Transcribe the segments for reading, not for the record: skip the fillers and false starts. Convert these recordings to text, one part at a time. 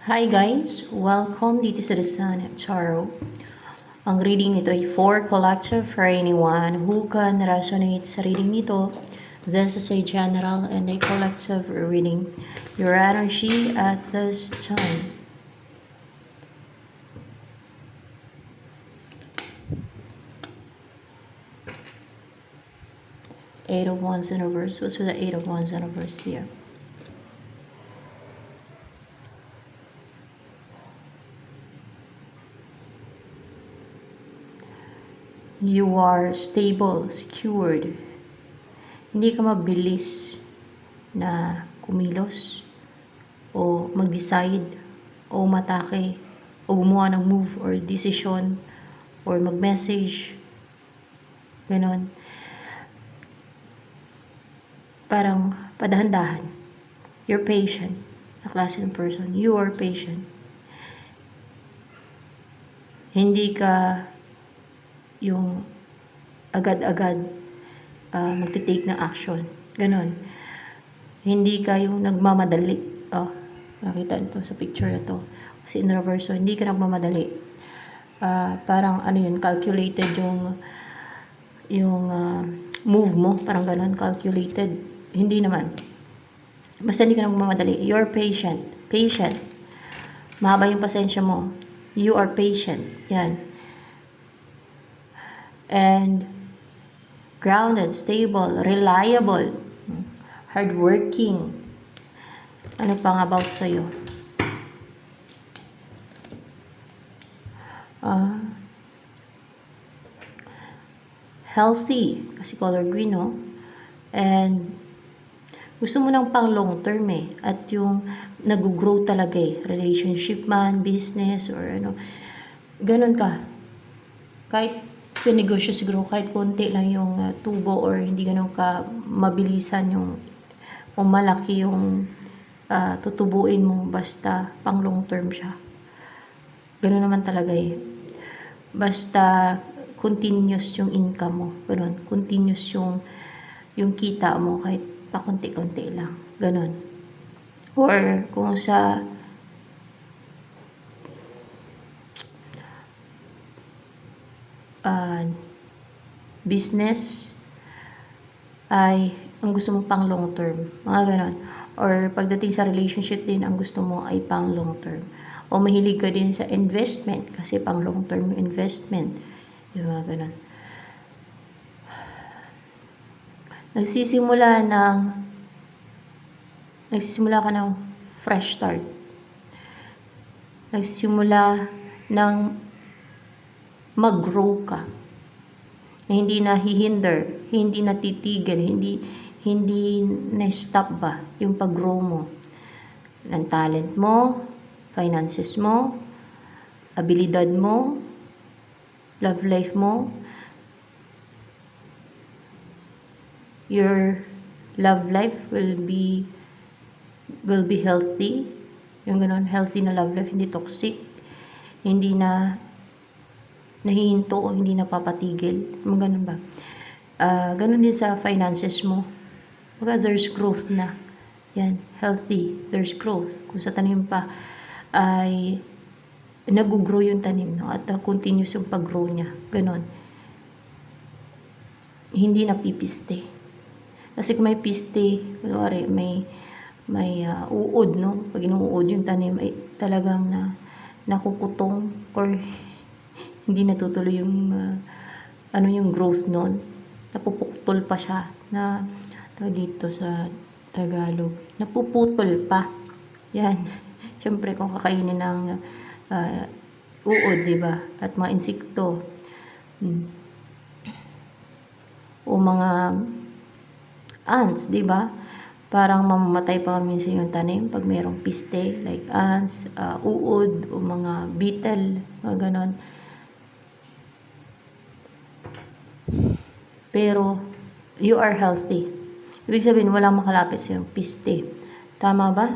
Hi guys! Welcome dito sa The Sun Tarot. Ang reading nito ay for collective for anyone who can resonate sa reading nito. This is a general and a collective reading. Your energy at this time. Eight of Wands in reverse. What's with the Eight of Wands in reverse here? You are stable, secured. Hindi ka mabilis na kumilos o mag-decide o matake o gumawa ng move or decision or mag-message. Ganon. Parang padahan-dahan. You're patient. Na klase ng person. You are patient. Hindi ka yung agad-agad magte-take ng action. Ganon. Hindi ka yung nagmamadali. Nakita nito sa picture na to. Kasi in reverse, hindi ka nagmamadali. Parang ano yun, calculated yung move mo. Parang ganon, calculated. Hindi naman. Basta hindi ka nagmamadali. You're patient. Patient. Mahaba yung pasensya mo. You are patient. Yan. And grounded, stable, reliable, hardworking. Ano pang about sa'yo? Healthy, kasi color green, no? And gusto mo ng pang long term at yung nag-grow talaga relationship man, business, or ano, ganun ka. Kahit sa negosyo siguro, kahit konti lang yung tubo or hindi ganun ka mabilisan yung o malaki yung tutubuin mo, basta pang long term siya. Ganun naman talaga Basta continuous yung income mo, ganun. Continuous yung kita mo kahit pa konti-konti lang. Ganun. Or kung sa business ay ang gusto mo pang long term. Mga ganon. Or pagdating sa relationship din, ang gusto mo ay pang long term. O mahilig ka din sa investment kasi pang long term investment. Yung mga ganon. Nagsisimula ka ng fresh start. Nagsisimula ng mag-grow ka. Na hindi nahihinder, hindi natitigil, hindi na-stop ba yung pag-grow mo ng talent mo, finances mo, abilidad mo, love life mo, your love life will be healthy. Yung ganon, healthy na love life, hindi toxic, hindi na nahihinto o hindi napapatigil. Ganun ba? Ganun din sa finances mo. There's growth na. Yan, healthy. There's growth. Kung sa tanim pa ay nag-grow yung tanim, no? At continuous yung pag-grow niya. Ganun. Hindi napipiste. Kasi kung may piste, kunwari, may uod, no? Pag inuud yung tanim, ay talagang nakukutong or hindi natutuloy yung yung growth nun. Napupuktol pa siya na dito sa Tagalog. Napuputol pa. Yan. Siyempre kung kakainin ng uod, diba? At mga insekto. O mga ants, diba? Parang mamamatay pa minsan yung tanim pag mayroong piste, like ants, uod, o mga beetle, mga ganon. Pero you are healthy. Ibig sabihin, walang makalapit sa iyong piste. Tama ba?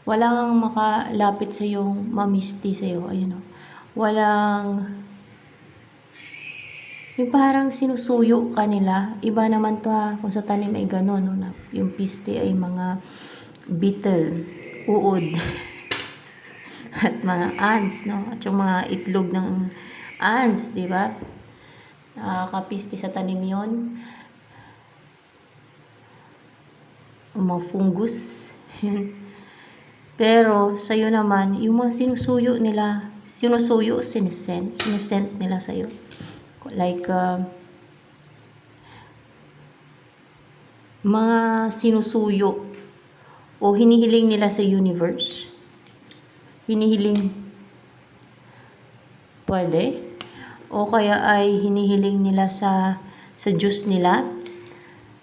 Walang makalapit sa iyong mamisti sa iyo. Ayun o. Walang yung parang sinusuyo ka nila. Iba naman to kung sa tanim ay gano'n. No? Na yung piste ay mga beetle, uod, at mga ants, no? At yung mga itlog ng ants, di ba? Nakakapiste sa tanim yon. Mga fungus. Yun. Pero, sa'yo naman, yung mga sinusuyo, sinesent nila sa'yo. Like, mga sinusuyo o hinihiling nila sa universe. Hinihiling, pwede. O kaya ay hinihiling nila sa Diyos nila.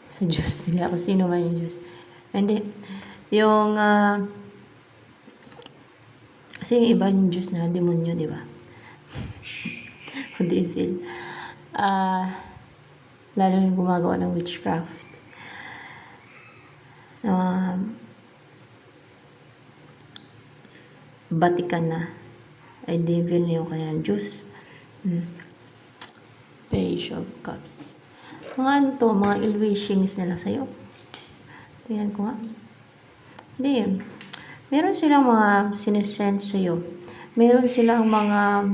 Sa Diyos nila, kung sino man yung Diyos. Hindi. Yung, kasi yung iba yung Diyos na demonyo, di ba? O devil. Lalo yung gumagawa ng witchcraft. Vatican na ay devil na yung kanilang Diyos. Page of Cups. Mga ano to, mga ill-wishings nila sa'yo. Tingnan ko nga. Hindi. Meron silang mga sinesend sa'yo. Meron silang mga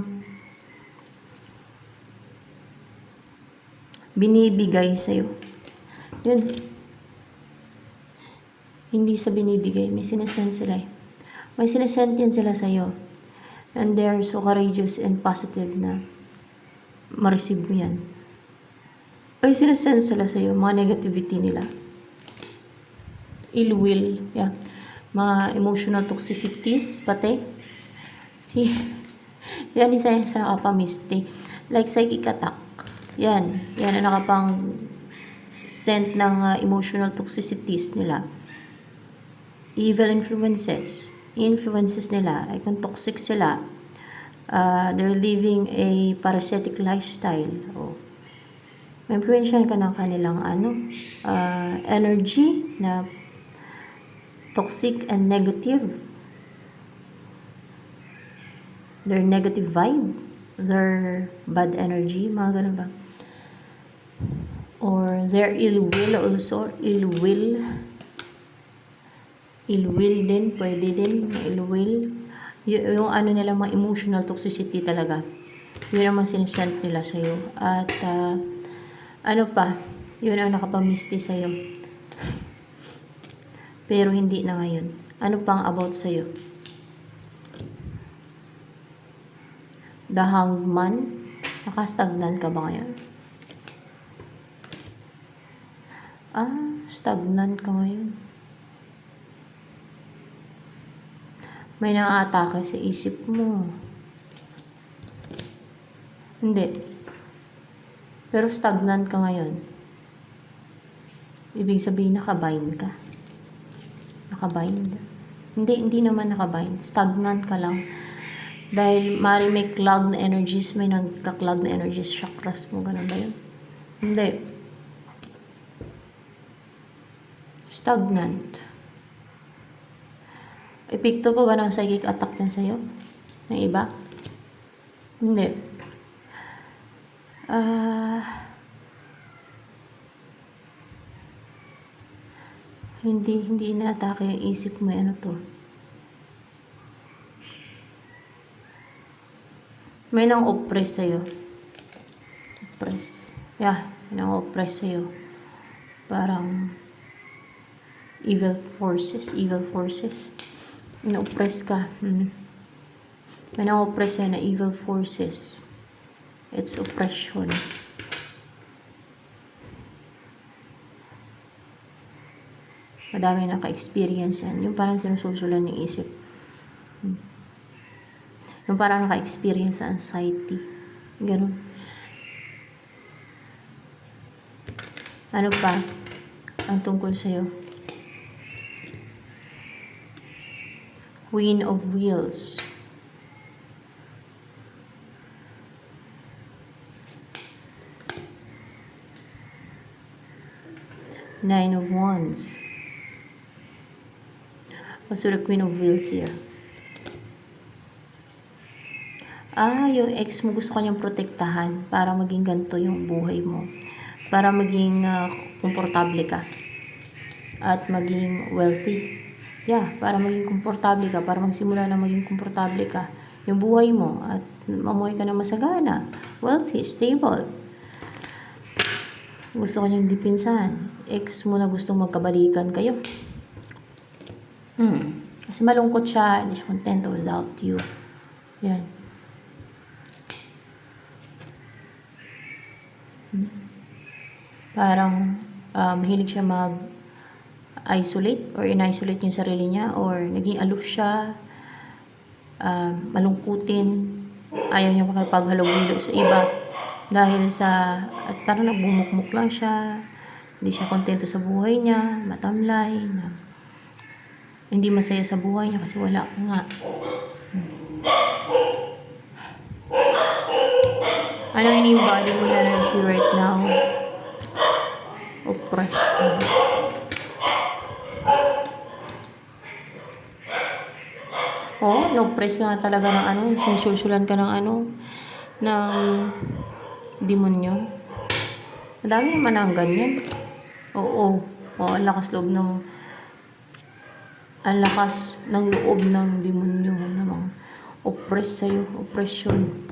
binibigay sa'yo. Yun. Hindi sa binibigay. May sinesend sila eh. May sinesend yan sila sa'yo. And they are so courageous and positive na ma-receive mo yan. May sinesend sila sa'yo. Mga negativity nila. Ill will. Yeah. Mga emotional toxicities, pati. Yan isa yung sa nakapamiste. Like psychic attack. Yan. Yan ang nakapang send ng emotional toxicities nila. Evil influences. Influences nila ay kung toxic sila. They're living a parasitic lifestyle. Oh. May influensyahan ka ng kanilang energy na toxic and negative. Their negative vibe, their bad energy, mga ganun ba? Or their ill will also, ill will din, pwede din, ill will. Yung ano nila, mga emotional toxicity talaga. Yun naman sinesend nila sa'yo. At, ano pa, yun ang nakapamiste sa'yo. Pero hindi na ngayon. Ano pang about sa'yo? The Hanged Man. Nakastagnan ka ba ngayon? Stagnant ka ngayon. May nang-aatake sa isip mo. Hindi. Pero stagnant ka ngayon. Ibig sabihin nakabind ka. Nakabind. Hindi naman nakabind. Stagnant ka lang. Dahil mari may clogged na energies, may nagka-clogged na energies, chakras mo, ganun ba yun? Hindi. Stagnant. Epekto pa ba ng psychic attack yan sa'yo? Ng iba? Hindi. Hindi ina-atake yung isip mo, ano to? May nang-oppress sa'yo. Oppress. Yeah, may nang-oppress sa'yo. Parang evil forces. Na-oppress ka. May nang-oppress sa'yo na evil forces. It's oppression. Madami naka-experience yan. Yung parang sinususulan ng isip. Yung parang naka-experience sa anxiety. Ganun. Ano pa? Ang tungkol sa'yo? Queen of Wheels. Nine of Wands. What's the Queen of Wheels here? Yung ex mo gusto kanyang protektahan para maging ganito yung buhay mo. Para maging komportable ka. At maging wealthy. Yeah, para maging komportable ka, para magsimula na maging komportable ka yung buhay mo at mamuhay ka ng masagana, wealthy, stable. Gusto ko niyang dipinsahan. Ex mo na gustong magkabalikan kayo. Kasi malungkot siya, hindi siya contento without you. Yan. Parang mahilig siya mag-isolate or in-isolate yung sarili niya or naging aloof siya, malungkutin, ayaw niya makipaghalubilo sa iba dahil sa, at parang nagbumukmuk lang siya, hindi siya kontento sa buhay niya, matamlay, na hindi masaya sa buhay niya kasi wala ka nga. Ano ini-embody mo energy right now? Oppression. Oh, na-oppress nga talaga ng ano, sinusulsulan ka ng ano, ng demonyo. Madami naman ang ganyan. Oo, ang lakas ng loob ng demonyo namang oppress sa'yo, oppression.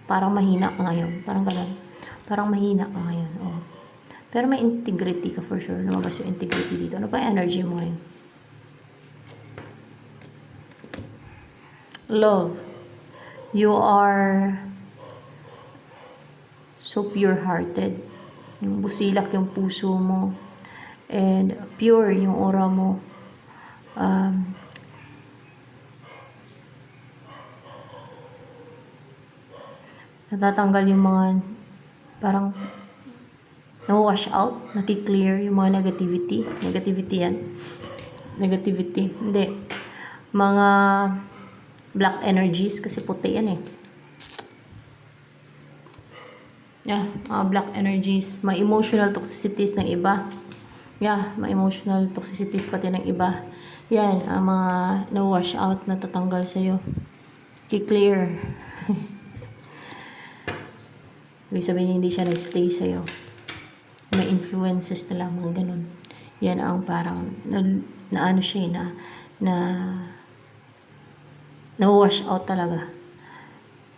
Parang mahina ka ngayon. Parang ganun. Parang mahina ka ngayon. Oh. Pero may integrity ka for sure. Lumabas yung integrity dito. Ano pa yung energy mo ngayon? Love. You are so pure-hearted. Yung busilak yung puso mo. And pure yung aura mo. Natatanggal yung mga parang na-wash out, naki-clear yung mga negativity. Negativity yan. Negativity. Hindi. Mga black energies kasi puti yan eh. Yeah, mga black energies. May emotional toxicities ng iba. Yeah, may emotional toxicities pati ng iba. Yan, ang mga na-wash out, natatanggal sa'yo. Ki-clear. Ibig sabihin, hindi siya nag-stay sa'yo. May influences na lang, mga ganun. Yan ang parang, na ano siya, na wash out talaga.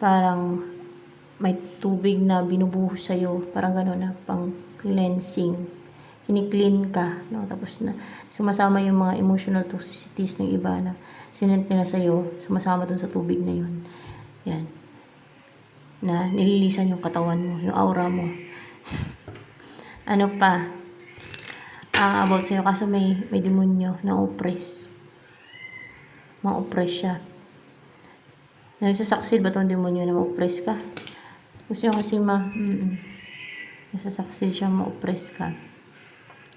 Parang, may tubig na binubuhos sa'yo. Parang ganun na, pang cleansing. Kini-clean ka, no? Tapos na, sumasama yung mga emotional toxicities ng iba na sinent nila sa'yo, sumasama dun sa tubig na yun. Yan. Na nililisan yung katawan mo, yung aura mo. Ano pa? About sa'yo, kaso may demonyo na oppress. Ma-oppress siya. Nagsasucceed ba itong demonyo na ma-oppress ka? Gusto nyo kasi nagsasucceed siya ma-oppress ka.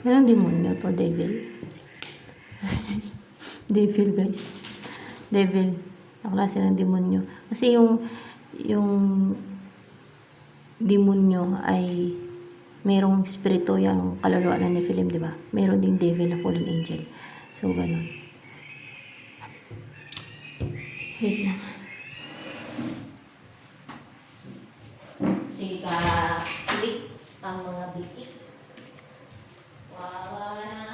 Anong demonyo to? Devil? Devil, guys. Devil. Naklase ng demonyo. Kasi yung demonyo ay merong spirito, yung kaluluwa ng Nephilim, di ba? Meron ding devil na fallen angel. So, ganun. Wait lang. Sige ka, ulit ang mga bitik. Wawa na,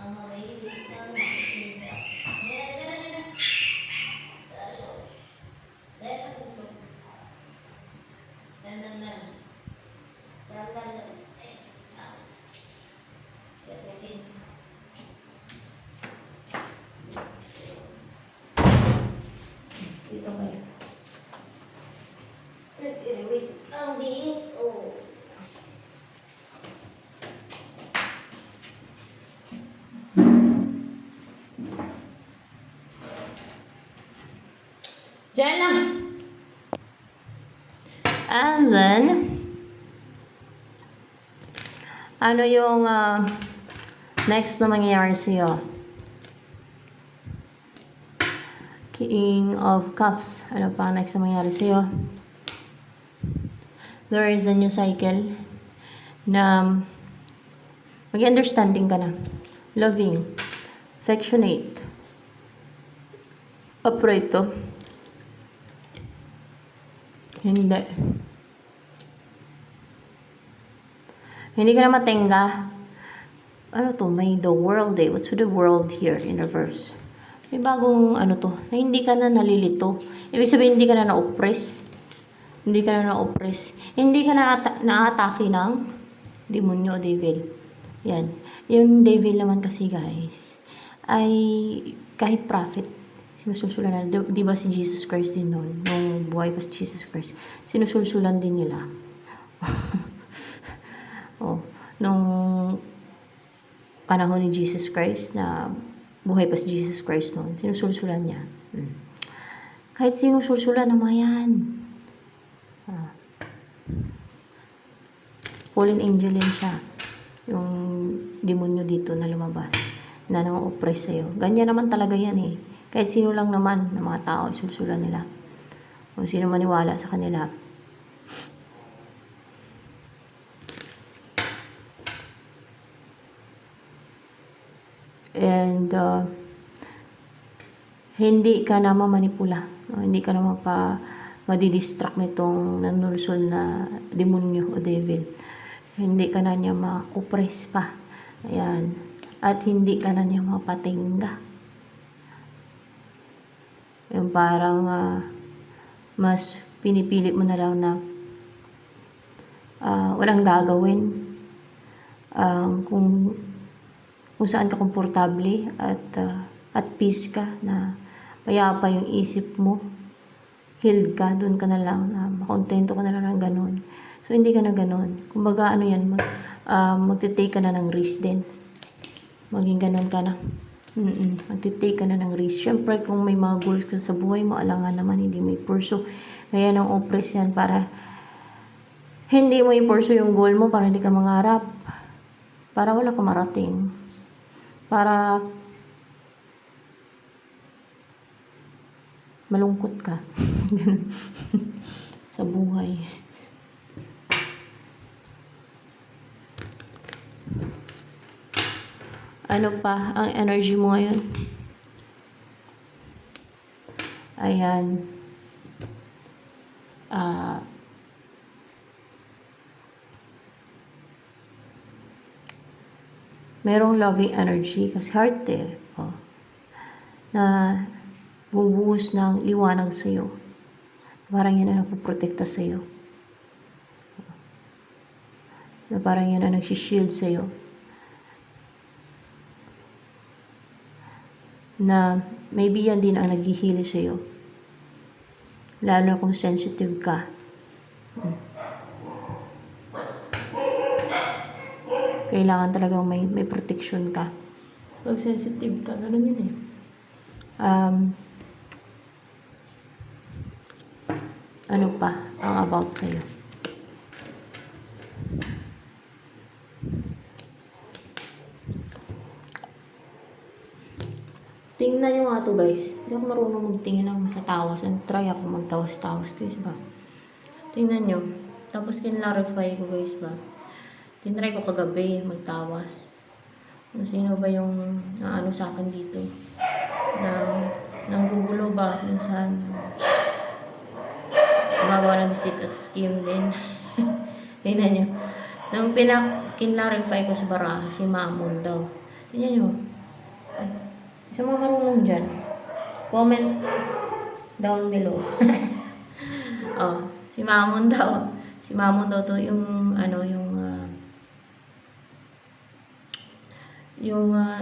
ang mga bitik ng bitik. Dito kayo. Nag-irwit ang dito. Diyan lang. And then, ano yung next na mangyayari sa'yo? King of Cups. Ano pa next na mangyayari sa'yo? There is a new cycle. na maging understanding ka na, loving, affectionate, upright to. Hindi. Hindi ka na matenga. Ano to? May the world eh. What's with the world here in reverse? May bagong ano to, na hindi ka na nalilito. Ibig sabihin, hindi ka na na-oppress. Hindi ka na na-oppress. Hindi ka na na-atake ng demonyo o devil. Yan. Yung devil naman kasi guys, ay kahit prophet, sinusulsulan na. Di ba si Jesus Christ din noon? Nung buhay pa si Jesus Christ, sinusulsulan din nila. Oh, nung panahon ni Jesus Christ na buhay pa si Jesus Christ noon, sinusulsulan niya. Kahit sinusulsulan ng mga yan. Fallen angel yan siya. Yung demonyo dito na lumabas, na nang-oppress sa'yo. Ganyan naman talaga yan eh. Kahit sino lang naman ng mga tao, isulsulan nila. Kung sino maniwala sa kanila. And hindi ka na mamanipula. Hindi ka na madidistract nitong nanulsol na demonyo o devil. Hindi ka na niya ma-oppress pa. Ayan. At hindi ka na niya mapatingga. Yung parang mas pinipilit mo na lang na walang gagawin. Kung saan ka komportable at peace ka, na payapa yung isip mo, healed ka, doon ka na lang, na makontento ka na lang ng ganun. So, hindi ka na ganun. Kumbaga, ano yan, magtitake ka na ng risk din. Maging ganun ka na. Magtitake ka na ng risk. Siyempre, kung may mga goals ka sa buhay mo, alangan naman, hindi mo i-pursue. Kaya nang oppress yan para hindi mo i-pursue yung goal mo, para hindi ka mangarap. Para wala ka marating. Para malungkot ka sa buhay. Ano pa ang energy mo ngayon? Ayan. Merong loving energy kasi heart eh. Na bubuhos ng liwanag sa'yo. Parang yan ang nagpuprotekta sa'yo. Na parang yan ang nagsishield sa'yo. Na maybe yan din ang naghihili sa'yo. Lalo kung sensitive ka. Kailangan talagang may protection ka. Pag sensitive ka, ganun yun eh. Ano pa ang about sa'yo? Tingnan nyo nga to guys. Hindi ako marunong magtingin ng sa tawas. Try ako magtawas-tawas guys ba. Tingnan nyo. Tapos kinlarify ko guys ba. Tinry ko kagabi magtawas. Kung sino ba yung naano sa akin dito. Nanggugulo ba minsan. Gumagawa ng deceit at scheme din. Tingnan nyo. Nung kinlarify ko sa baraha, si Mamon daw. Tingnan nyo. Ay, isa mga marunong dyan. Comment down below. Oh, si Mamon daw. Si Mamon daw to yung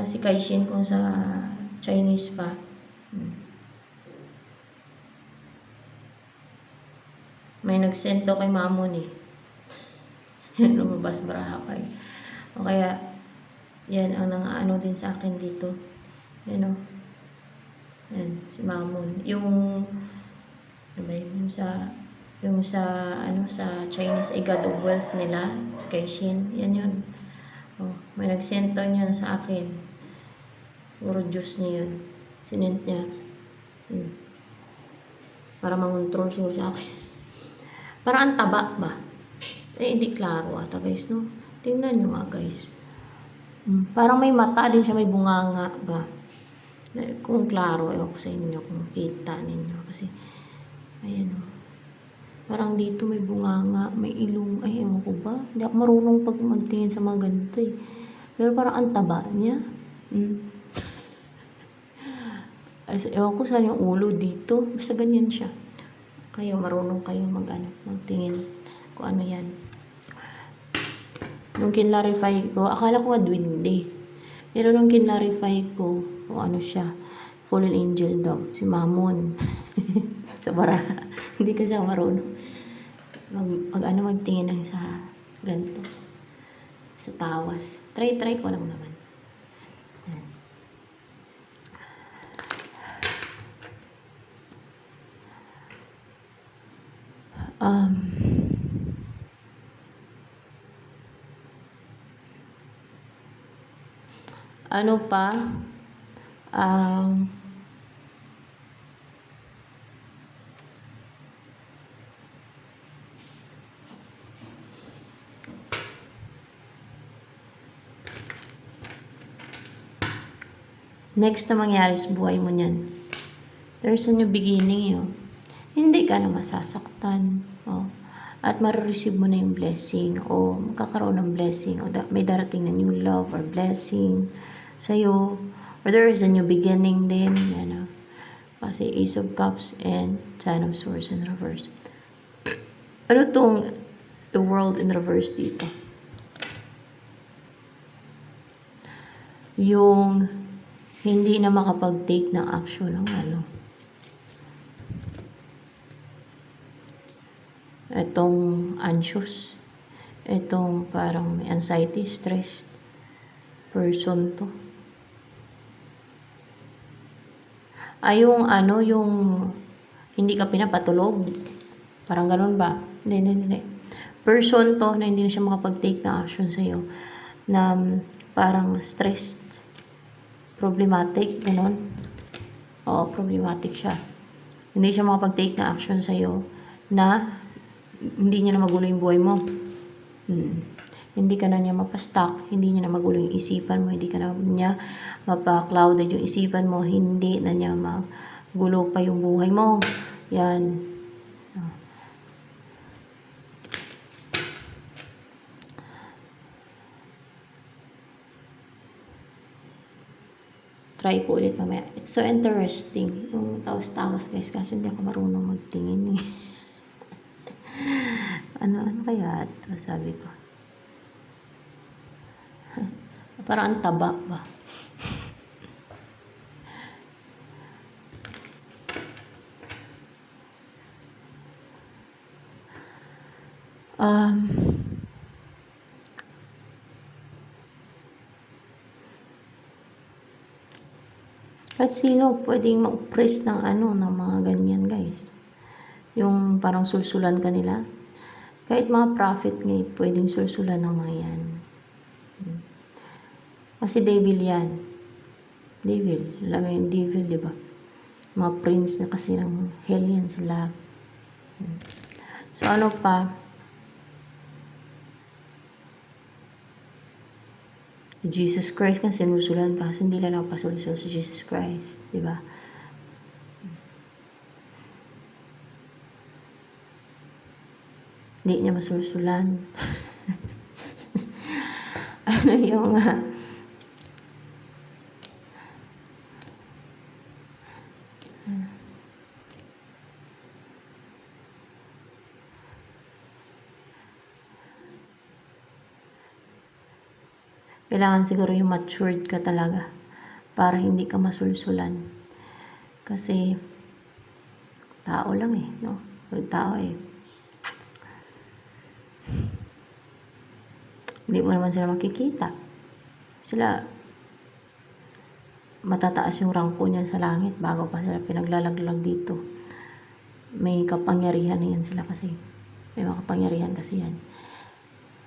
si Kaishin kung sa Chinese pa. May nag-send daw kay Mamon eh. Lumabas baraha kay. O kaya, yan ang nangaano din sa akin dito. Yan o. Yan, si Mamon. Yung sa Chinese ay God of Wealth nila, si Kaishin. Yan yun. Oh, may nag-send daw niya sa akin. Puro Diyos niya yun. Sinent niya. Para mangontrol siguro sa akin. Para ang taba ba? Eh, hindi klaro ata guys, no? Tingnan nyo nga guys. Parang may mata din siya, may bunganga ba? Kung klaro, ewan ko sa inyo kung kita ninyo. Kasi, ayan o. Parang dito may bunganga, may ilong. Ay, ewan ko ba? Hindi ako marunong pag magtingin sa mga ganito eh. Pero parang ang taba niya. Ay, ewan ko saan yung ulo dito. Basta ganyan siya. Kayo, marunong kayo magtingin kung ano yan. Nung kinlarify ko, akala ko nga duwende. Pero nung kinlarify ko, kung ano siya, fallen angel daw, si Mamon. Sa bara. Hindi kasi ako marunong. Magtingin lang sa ganito. Sa tawas. Try ko lang naman. Yan. Ano pa? Next na mangyari sa buhay mo niyan. There's a new beginning yun. Hindi ka na masasaktan. Oh. At marireceive mo na yung blessing. O magkakaroon ng blessing. O may darating na new love or blessing sa'yo. Or there is a new beginning din. Yan, kasi Ace of Cups and Ten of Swords in reverse. Ano tong the world in reverse dito? Yung hindi na makapag-take ng action ng Itong anxious. Itong parang may anxiety, stressed person to. Yung hindi ka pinapatulog. Parang ganun ba? Hindi. Person to na hindi na siya makapag-take ng action sa'yo. Na parang stressed. Problematic, ganun. Oo, problematic siya. Hindi siya makapag-take ng action sa'yo na hindi niya na magulo yung buhay mo. Hindi ka na niya mapastock, hindi niya na magulo yung isipan mo, hindi ka na niya mapa-clouded yung isipan mo, hindi na niya magulo pa yung buhay mo. Yan. Try ko ulit mamaya. It's so interesting. Yung tawas-tawas guys, kasi hindi ako marunong magtingin eh. ano kaya ito, sabi ko. Parang ang taba ba? Kahit sino pwedeng ma-oppress ng ng mga ganyan guys. Yung parang sulsulan kanila. Kahit mga prophet ngayon, pwedeng sulsulan ng mga yan. Kasi devil yan. Devil. Alam mo yung devil, di ba? Mga prince na kasi ng hell yan sila. So ano pa? Jesus Christ kan sinusulan pa kasi hindi lang napasulsul si Jesus Christ, di ba? Hindi niya masulsulan. Ano yung kailangan siguro yung matured ka talaga para hindi ka masulsulan. Kasi tao lang eh, no? Tao eh. Hindi mo naman sila makikita. Sila matataas yung rangko niyan sa langit bago pa sila pinaglalaglag dito. May kapangyarihan na yan sila kasi. May mga kapangyarihan kasi yan.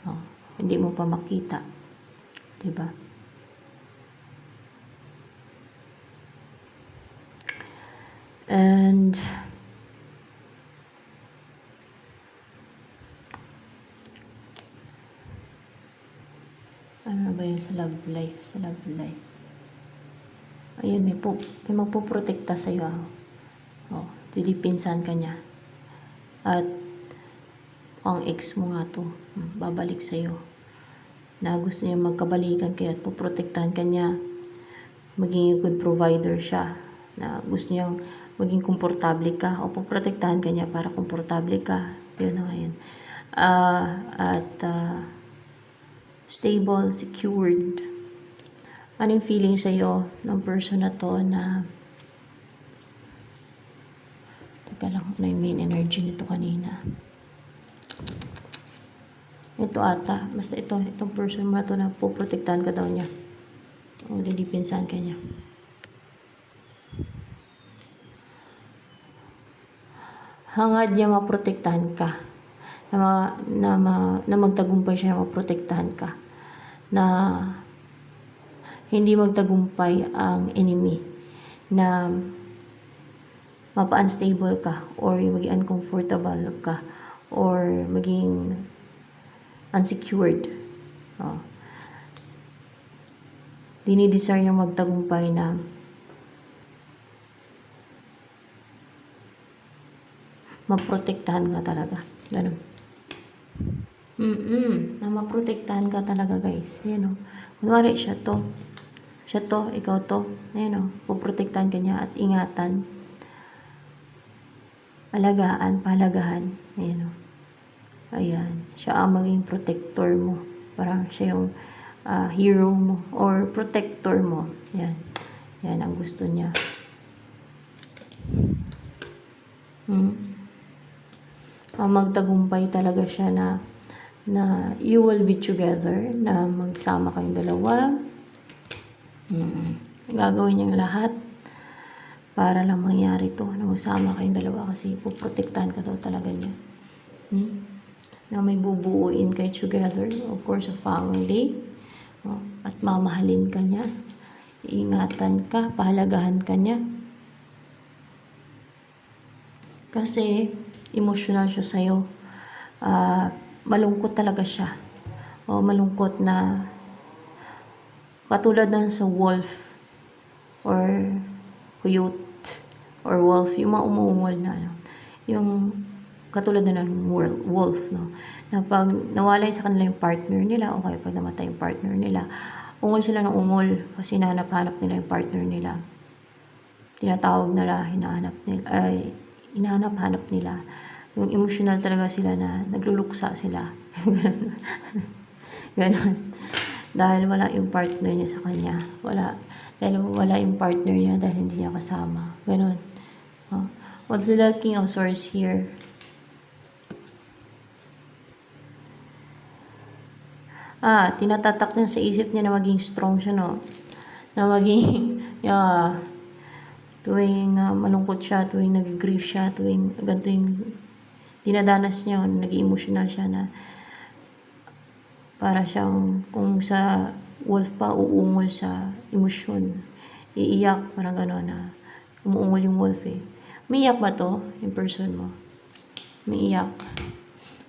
Oh, hindi mo pa makita. Diba? And Ano ba yun sa love life? Sa love life. Ayun, may magpoprotekta sa'yo. Oh, didipinsan ka niya. At ang ex mo nga to, babalik sa'yo. Na gusto niya magkabalikan kayo at poprotektahan ka niya. Maging good provider siya. Na gusto niyang maging komportable ka o poprotektahan ka niya para komportable ka. Yun na ngayon. Stable, secured. Anong feeling sa'yo ng person na to na teka lang, ano yung main energy nito kanina? Ito ata, basta itong person mo na to na poprotektahan ka daw niya. O didipinsan ka niya. Hangad niya maprotektahan ka. Na magtagumpay siya na maprotektahan ka. Na hindi magtagumpay ang enemy. Na mapa-unstable ka or maging uncomfortable ka or maging unsecured. Dinidesire niya magtagumpay na maprotektahan ka talaga. Ganun. Na maprotektahan ka talaga, guys. Ayan o. Kunwari, siya to, ikaw to. Ayan o. Poprotektahan ka niya at ingatan. Alagaan, pahalagahan. Ayan o. Ayan. Siya ang maging protector mo. Parang siya yung hero mo or protector mo. Yan. Yan ang gusto niya. Magtagumpay talaga siya na you will be together, na magsama kayong dalawa. Gagawin niyang lahat para lang mangyari to, na magsama kayong dalawa kasi puprotektahan ka daw talaga niya. Na may bubuuin kayo together, of course, a family. At mamahalin ka niya. Iingatan ka, pahalagahan ka niya. Kasi emotional siya sa'yo. Malungkot talaga siya. O malungkot na katulad ng sa wolf or coyote or wolf, yung mga umuungol na yung katulad na ng wolf, no? Na pag nawalay sa kanila yung partner nila o kaya pag namatay yung partner nila, ungol sila ng ungol kasi hinahanap nila yung partner nila. Tinatawag nila, hinahanap nila. Yung emotional talaga sila na nagluluksa sila. Ganon. Dahil wala yung partner niya sa kanya. Dahil wala yung partner niya dahil hindi niya kasama. Ganon. What's the King of Swords here? Tinatatak niya sa isip niya na maging strong siya, no? Na maging, tuwing malungkot siya, tuwing nag-grief siya, tuwing ganito yung dinadanas niya, naging emotional siya na para siyang kung sa wolf pa uungol sa emosyon. Iiyak, parang gano'n na umuungol yung wolf eh. Umiiyak ba to, yung person mo? Umiiyak.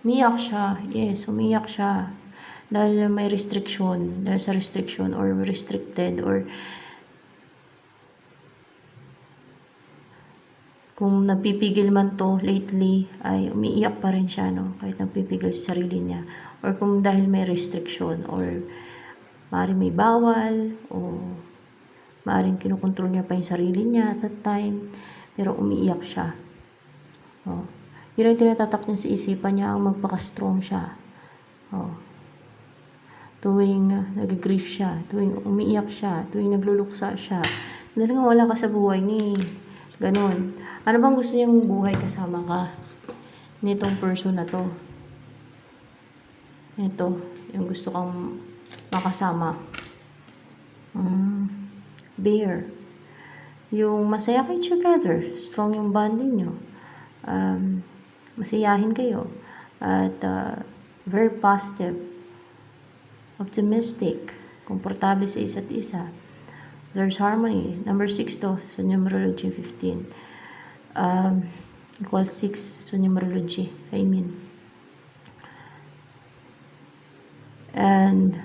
Umiiyak siya, yes, umiiyak siya. Dahil may restriction, dahil sa restriction or restricted or kung nagpipigil man to lately ay umiiyak pa rin siya, no? Kahit nagpipigil sa sarili niya or kung dahil may restriction or maaaring may bawal o maaaring kinukontrol niya pa yung sarili niya at that time pero umiiyak siya. Yun ang tinatatak niya sa isipan niya, ang magpaka-strong siya. Tuwing nag-grief siya, tuwing umiiyak siya, tuwing nagluluksa siya. Dahil nga wala ka sa buhay ni ganon. Ano bang gusto niyang buhay kasama ka? Nitong person na to. Ito, yung gusto kang makasama. Bear. Yung masaya kayo together, strong yung bonding nyo. Masiyahin kayo. At very positive. Optimistic, komportable sa isa't isa. There's harmony. Number 6 to sa numerology 15. Equals 6 sa numerology. I mean. And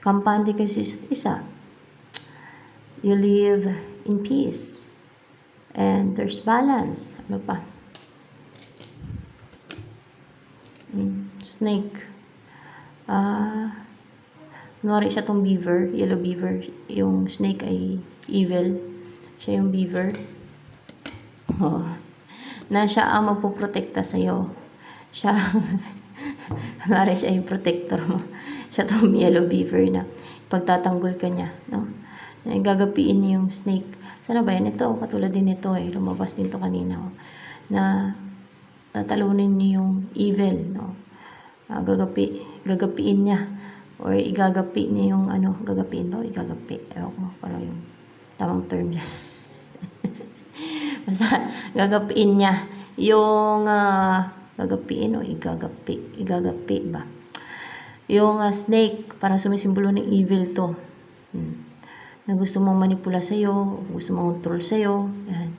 Kampante kayo sa isa't isa. You live in peace. And there's balance. Ano pa? Snake. Kunwari siya tong beaver, yellow beaver. Yung snake ay evil. Siya yung beaver. Oh. Na siya ang magpuprotekta sa'yo. Siya, kunwari siya yung protector mo. Siya tong yellow beaver na pagtatanggol ka niya. No? Gagapiin niya yung snake. Sana ba yan? Ito, katulad din ito eh. Lumabas din to kanina. Oh. Na tatalunin niya yung evil. No? Gagapiin niya. Or igagapi niya yung gagapiin ba? Igagapi. Ewan ko, parang yung tamang term niya. Basta, gagapiin niya yung, gagapiin o igagapi ba? Yung snake, para sumisimbolo ng evil to. Na gusto mong manipula sa'yo, gusto mong control sa'yo. Yan.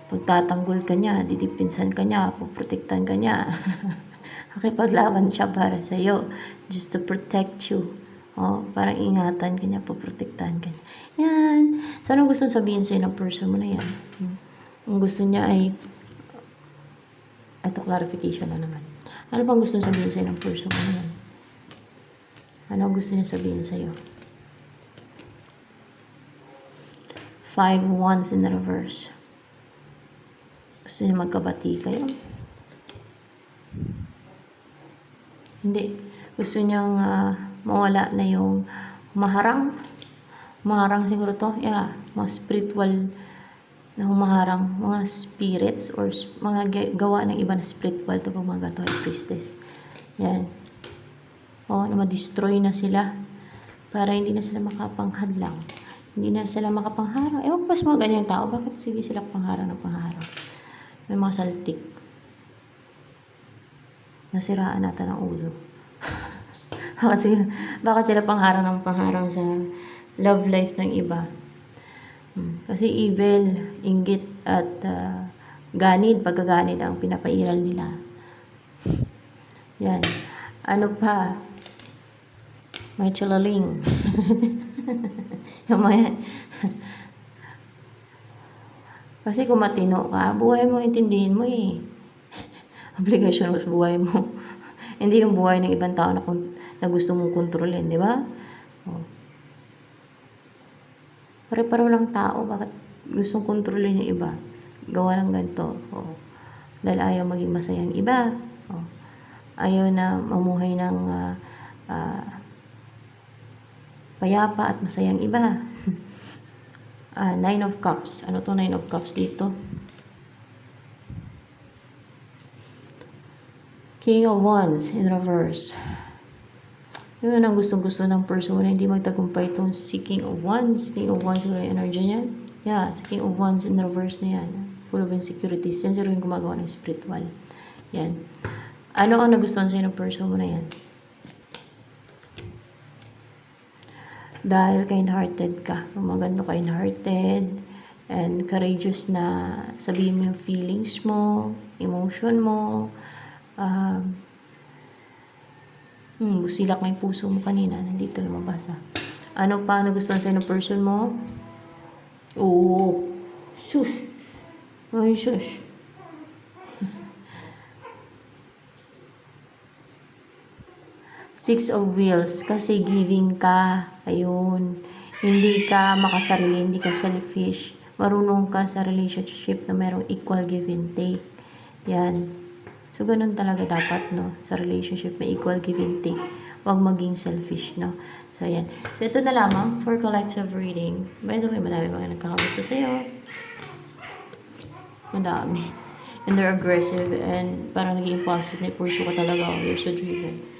Pagtatanggol ka niya, didipinsan ka niya, puprotektan ka niya. Nakipaglaban siya para sa'yo. Just to protect you. Oh, parang ingatan ka niya, puprotektahan ka niya. Yan. So, anong gusto sabihin sa'yo ng person mo na yan? Ang gusto niya ay, ito clarification na naman. Ano bang gusto sabihin sa'yo ng person mo na yan? Ano gusto niya sabihin sa'yo? 5 wands in reverse. Gusto niya magkabati kayo? Hindi. Gusto niyang mawala na yung humaharang. Humaharang siguro to. Yeah. Mga spiritual na humaharang. Mga spirits or mga gawa ng iba na spiritual to pag mga gato at priestess. Yan. O, na ma-destroy na sila. Para hindi na sila makapanghadlang. Hindi na sila makapangharang. Ewan ko ba sa mga ganyang tao, bakit sige sila pangharang na pangharang? May mga saltik. Nasiraan natin ang ulo. Bakit sila pangharang ng pangharang sa love life ng iba? Kasi evil, inggit, at ganid, pagkaganid ang pinapairal nila. Yan. Ano pa? May chalaling. Yung mga kasi kung matino ka, buhay mo, intindihin mo eh. Obligasyon mo sa buhay mo. Hindi yung buhay ng ibang tao na gusto mong kontrolin, di ba? Oh. Pare-pareho lang tao, bakit gustong kontrolin yung iba? Gawa ng ganito. Oh. Dahil ayaw maging masayang iba. Oh. Ayaw na mamuhay ng payapa at masayang iba. 9 of Cups. Ano to 9 of Cups dito? King of Wands in reverse. Yun ang gustong-gusto ng person na hindi magtagumpay itong si King of Wands. King of Wands, siguro yung energy niyan. Yeah, King of Wands in reverse na yan. Full of insecurities. Yan siguro yung gumagawa ng spiritual. Yan. Ano ang nagustuhan sa'yo ng person mo na yan? Dahil kind-hearted ka. Maganda kind-hearted and courageous na sabihin mo yung feelings mo, emotion mo. Busilak may puso mo kanina. Nandito lumabas ha. Ano pa nagustuhan sa'yo ng person mo? Oo. Shush. Ay, shush. Six of Wheels, kasi giving ka, ayun, hindi ka makasarili, hindi ka selfish, marunong ka sa relationship na merong equal give and take, yan. So, ganun talaga dapat, no, sa relationship, may equal give and take, huwag maging selfish, no. So, yan. So, ito na lamang for collective reading. By the way, madami mga nagkakagusto sa'yo. Madami. And they're aggressive and parang naging impulsive na i-pursue ka talaga. You're so driven.